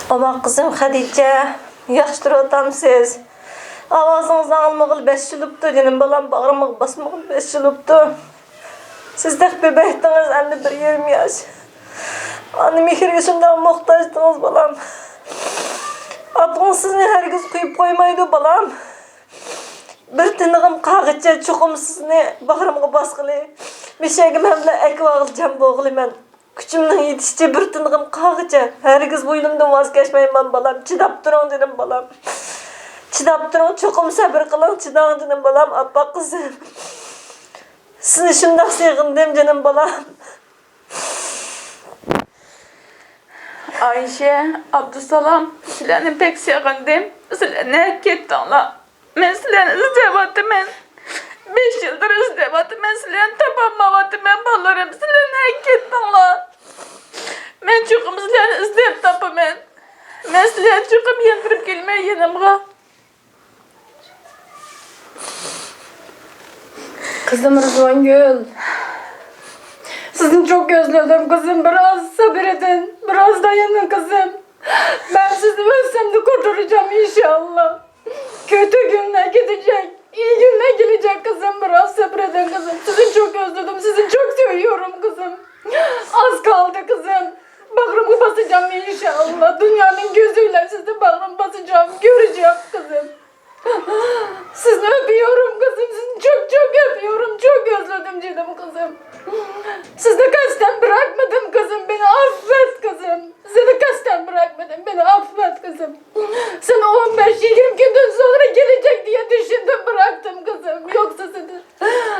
Ama kızım Hadice, yaxşıdır otamsız. Avazınızdan almağıl 5 yılıbdı, canım balam bağırmağıl basmağıl 5 yılıbdı. Siz de bebektiniz, 51-20 yaş. Anne mehir yaşımdan muhtaçtınız balam. Abdın sizni herkes kuyup koymaydı balam. Bir tınığım kağıtça çukum sizni bağırmağıl basqılı. Bir şeyim hem de ek bağılacağım boğulu men. Küçümden yetişçe bir tınığım kağıtça. Herkes bu ilimden vazgeçmeyin ben balam. Çidap durun dedim balam. Çidap durun, çokum sabır kılın, çidap dedim balam. Abba kızım. Sizni şundak sevgindim canım balam. Ayşe, Abdusalam, sizlerni pek sevgindim. Sizlerni kettinler. Men sizlerni izleyevatım men. 5 yıldır izleyevatım men sizlerni tapamavatım men balalarım. Sizlerni kettinler. Men çokum sizlerni izleyip tapımen. Men sizlerni çokum yendirip gelmeye yanımga. Kızım Rızvangül. Sizi çok özledim kızım. Biraz sabır edin. Biraz dayanın kızım. Ben sizi ölsem de kurtaracağım inşallah. Kötü günler gidecek. İyi günler gelecek kızım. Biraz sabır edin kızım. Sizi çok özledim. Sizi çok seviyorum kızım. Az kaldı kızım. Bağrımı basacağım inşallah. Dünyanın gözüyle sizi bağrımı basacağım. Göreceğim kızım. Sizi öpüyorum kızım. Sizi çok çok öpüyorum. Çok özledim canım kızım. Sizi kasten bırakmadım kızım. Beni affet kızım. Seni kasten bırakmadım. Beni affet kızım. Sen 15-20 günden sonra gelecek diye düşündüm, bıraktım kızım. Yoksa seni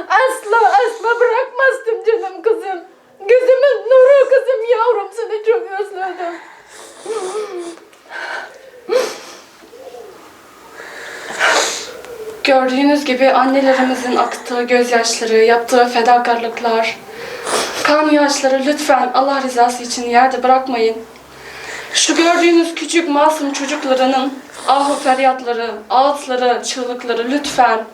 asla bırakmazdım canım kızım. Gözümün nuru kızım, yavrum, seni çok özledim. Gördüğünüz gibi annelerimizin aktığı gözyaşları, yaptığı fedakarlıklar, kan yaşları lütfen Allah rızası için yerde bırakmayın. Şu gördüğünüz küçük masum çocuklarının ah feryatları, ağıtları, çığlıkları lütfen.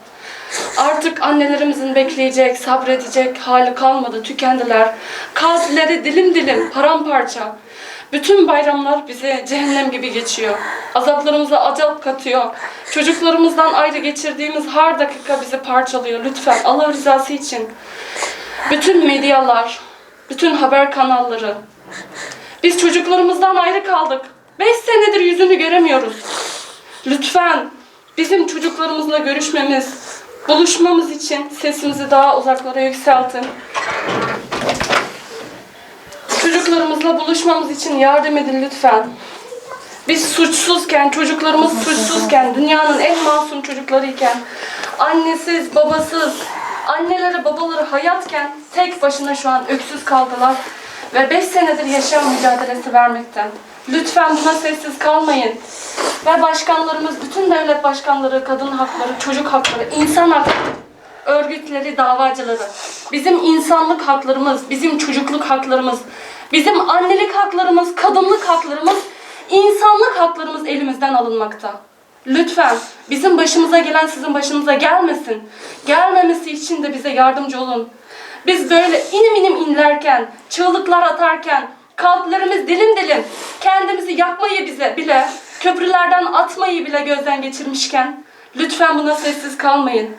Artık annelerimizin bekleyecek, sabredecek hali kalmadı, tükendiler. Kalpleri dilim dilim, paramparça. Bütün bayramlar bize cehennem gibi geçiyor. Azaplarımıza azap katıyor. Çocuklarımızdan ayrı geçirdiğimiz her dakika bizi parçalıyor. Lütfen Allah rızası için. Bütün medyalar, bütün haber kanalları. Biz çocuklarımızdan ayrı kaldık. 5 senedir yüzünü göremiyoruz. Lütfen bizim çocuklarımızla görüşmemiz, buluşmamız için sesimizi daha uzaklara yükseltin. Çocuklarımızla buluşmamız için yardım edin lütfen. Biz suçsuzken, çocuklarımız suçsuzken, dünyanın en masum çocuklarıyken, annesiz, babasız, anneleri, babaları hayatken tek başına şu an öksüz kaldılar ve 5 senedir yaşam mücadelesi vermekten. Lütfen buna sessiz kalmayın. Ve başkanlarımız, bütün devlet başkanları, kadın hakları, çocuk hakları, insan hakları örgütleri, davacıları, bizim insanlık haklarımız, bizim çocukluk haklarımız, bizim annelik haklarımız, kadınlık haklarımız, insanlık haklarımız elimizden alınmakta. Lütfen bizim başımıza gelen sizin başınıza gelmesin. Gelmemesi için de bize yardımcı olun. Biz böyle inim inim inlerken, çığlıklar atarken, kalplerimiz dilim dilim, kendimizi yakmayı bile, köprülerden atmayı bile gözden geçirmişken, lütfen buna sessiz kalmayın.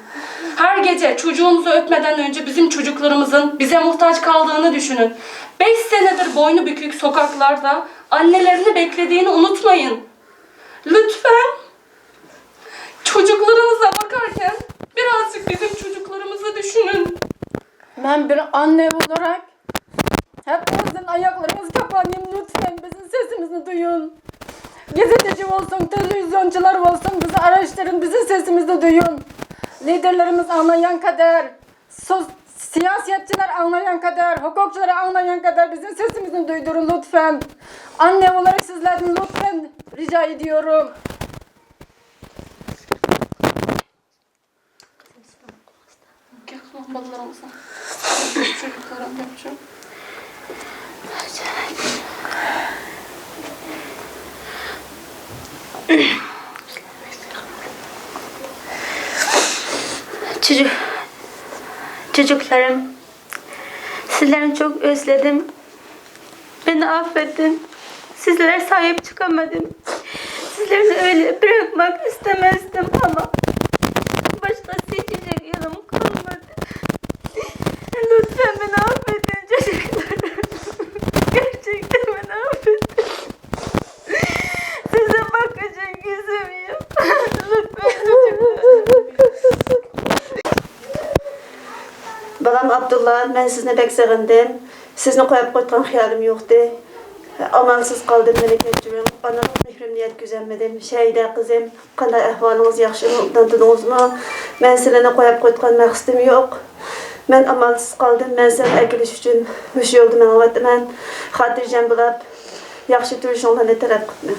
Her gece çocuğunuzu öpmeden önce bizim çocuklarımızın bize muhtaç kaldığını düşünün. 5 senedir boynu bükük sokaklarda annelerini beklediğini unutmayın. Lütfen çocuklarınıza bakarken birazcık bizim çocuklarımızı düşünün. Ben bir anne olarak hepinizin ayaklarınız kapanayım lütfen. Bizim sesimizi duyun. Gazeteci olsun, televizyoncular olsun, bizi araştırın, bizim sesimizi duyun. Liderlerimiz anlayan kadar, siyasetçiler anlayan kadar, hukukçular anlayan kadar bizim sesimizi duydurun lütfen. Anne olarak sizlerden lütfen rica ediyorum. Gel lambalarımıza. Çocuklarım yapacağım. Çocuklarım, sizleri çok özledim. Beni affedin. Sizlere sahip çıkamadım. Sizleri öyle bırakmak istemezdim ama başka seçecek yanım kalmadı. Lütfen beni affedin çocuklar. Gerçekten beni affedin. Size bakacak yüzüm yok. Lütfen çocuklar. Balam Abdullah, ben sizni pek sevindim. Sizni koyup koyduğum hayalim yoktu. Amalsız kaldım meleketçiğim. Bana mehrimni yetküzenmedim. Şeyde kızım, qanday ahvalınız yaxşımı, udandınızmı? Ben sizlerine koyup koyduğum maqsadım yok. Ben amalsız kaldım. Ben seni ekiliş için müş yolda men Xatircem bulab, yaxşı turuşuңlarni talep qildim.